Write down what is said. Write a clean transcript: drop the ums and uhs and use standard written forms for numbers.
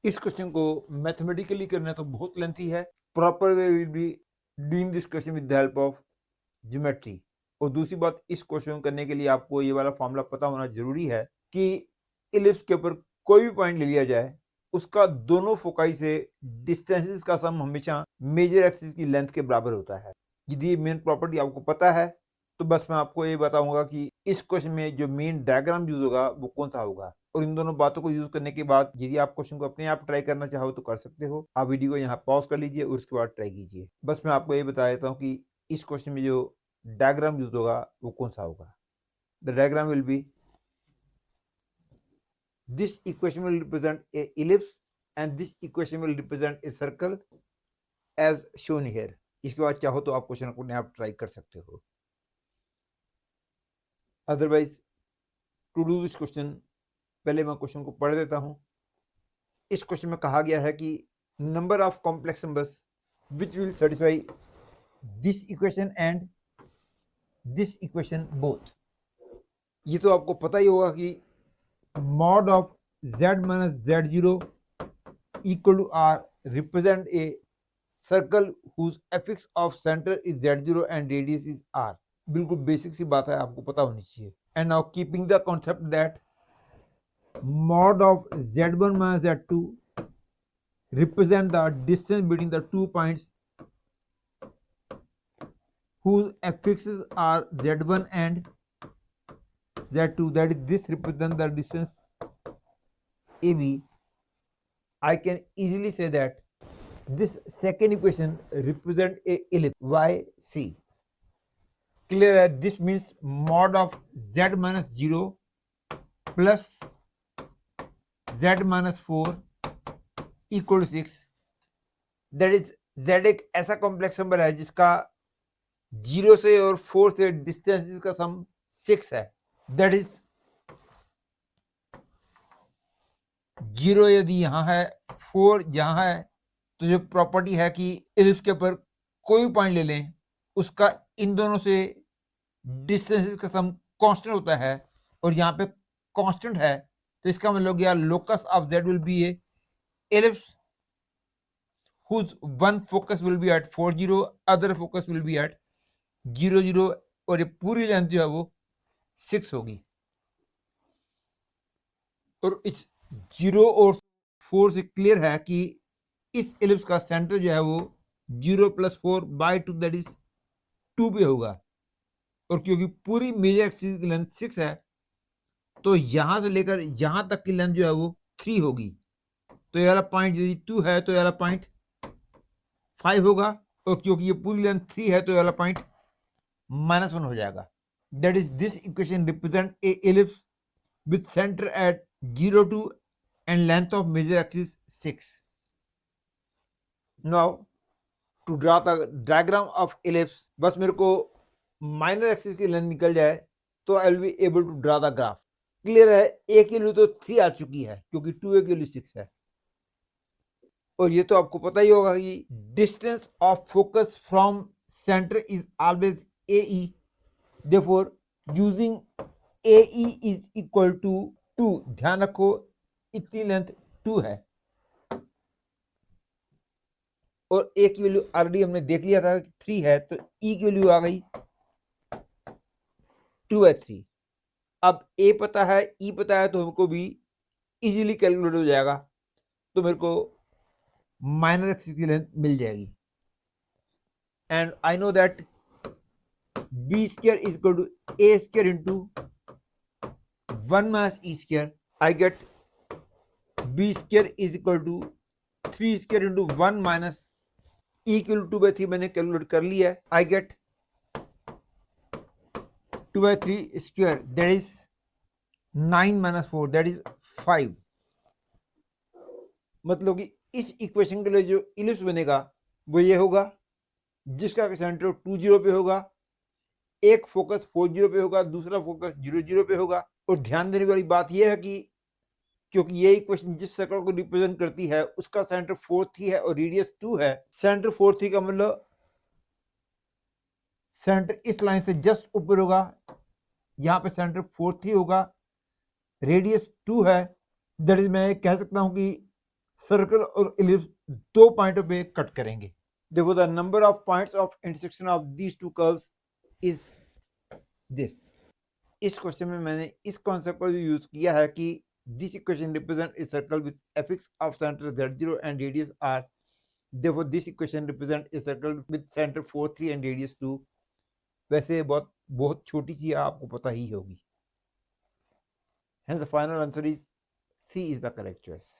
इस क्वेश्चन को मैथमेटिकली करना तो बहुत लेंथी है। Proper way will be doing this question with the help of geometry. और दूसरी बात, इस क्वेश्चन को करने के लिए आपको ये वाला फॉर्मूला पता होना जरूरी है कि इलिप्स के ऊपर कोई भी पॉइंट ले लिया जाए, उसका दोनों फोकाई से डिस्टेंसेस का सम हमेशा मेजर एक्सिस की लेंथ के बराबर होता है। यदि ये मेन प्रॉपर्टी आपको पता है तो बस मैं आपको ये बताऊंगा कि इस क्वेश्चन में जो मेन डायग्राम यूज होगा वो कौन सा होगा। और इन दोनों बातों को यूज करने के बाद यदि आप क्वेश्चन को अपने आप ट्राई करना चाहो तो कर सकते हो। आप वीडियो को यहाँ पॉज कर लीजिए और उसके बाद ट्राई कीजिए। बस मैं आपको ये बता देता हूँ कि इस क्वेश्चन में जो डायग्राम यूज होगा वो कौन सा होगा। The diagram will be this equation will represent a ellipse and this equation will represent a circle as shown here। इसके बाद चाहो तो आप क्वेश्चन को अपने आप ट्राई कर सकते हो। Otherwise to do this question, पहले मैं क्वेश्चन को पढ़ देता हूं। इस क्वेश्चन में कहा गया है कि number of complex numbers which will satisfy this equation and this equation both. ये तो आपको पता ही होगा कि mod of z minus z0 equal to r represent a circle whose apex of center is z0 and radius is r। बिल्कुल basic सी बात है, आपको पता होनी चाहिए। And now keeping the concept that mod of z1 minus z2 represent the distance between the 2 points whose apexes are z1 and z2, that is this represent the distance AB। I can easily say that this second equation represent a ellipse YC। Clear है? This means mod of z minus 0 plus z minus 4 equal to 6। That is z एक ऐसा complex number है जिसका 0 से और 4 से distance का सम 6 है। That is 0 यदि यहाँ है, 4 यहाँ है, तो जो प्रॉपर्टी है कि इलिप्स के ऊपर कोई पॉइंट ले लें उसका इन दोनों से डिस्टेंस का सम कांस्टेंट होता है और यहाँ पे कांस्टेंट है, तो इसका मतलब गया locus of z will be A ellipse whose one focus will be at 4 0, other focus will be at 0 0 और ये पूरी लेंथ जो है वो 6 होगी। और इस 0 और 4 से क्लियर है कि इस इलिप्स का सेंटर जो है वो 0 + 4 / 2 दैट इज 2 पे होगा। और क्योंकि पूरी मेजर एक्सिस की लेंथ 6 है तो यहां से लेकर यहां तक की लेंथ जो है वो 3 होगी। तो ये वाला पॉइंट यदि 2 है तो ये वाला पॉइंट 5 होगा। और क्योंकि ये पूरी लेंथ 3 है तो ये वाला पॉइंट -1 हो जाएगा। That is this equation represent a ellipse with centre at 0 2 and length of major axis 6। Now to draw the diagram of ellipse, बस मेरे को माइनर एक्सिस की लेंथ निकल जाए तो I will be able to draw the graph. Clear है? A की value तो 3 आ चुकी है क्योंकि 2a की वैल्यू 6 है। और ये तो आपको पता ही होगा कि distance of focus from centre is always AE, therefore using AE is equal to 2। ध्यान रखो इतनी लेंथ 2 है और ए की वैल्यू ऑलरेडी हमने देख लिया था कि 3 है, तो E की वैल्यू आ गई 2/3। अब ए पता है, E पता है, तो हमको भी इजीली कैलकुलेट हो जाएगा। तो मेरे को माइनर एक्सिस की लेंथ मिल जाएगी। And I know that b square is equal to a square into 1 minus e square। I get b square is equal to 3 square into 1 minus e equal to 2/3 मैंने calculate कर लिया है। I get 2/3 square that is 9 minus 4 that is 5। मतलब कि इस equation के लिए जो इलिप्स बनेगा वो ये होगा जिसका सेंटर 2 0 पे होगा, एक फोकस 4 0 पे होगा, दूसरा फोकस 0 0 पे होगा। और ध्यान देने वाली बात यह है कि क्योंकि ये इक्वेशन जिस सर्कल को रिप्रेजेंट करती है उसका सेंटर 4 3 है और रेडियस 2 है। सेंटर 4 3 का मतलब सेंटर इस लाइन से जस्ट ऊपर होगा, यहाँ पे सेंटर 4 3 होगा, रेडियस 2 है। दैट इज मैं कह सकता हूं कि सर्कल और इलिप्स दो पॉइंटों पे कट करेंगे। देखो the number of points of intersection of these two curves is this. इस क्वेश्चन में मैंने इस कॉन्सेप्ट को यूज किया है कि this equation represent a circle with apex of centre z0 and radius r। देखो this equation represent a circle with centre 4 3 and radius 2। वैसे बहुत बहुत छोटी सी आपको पता ही होगी। Hence the final answer is C is the correct choice.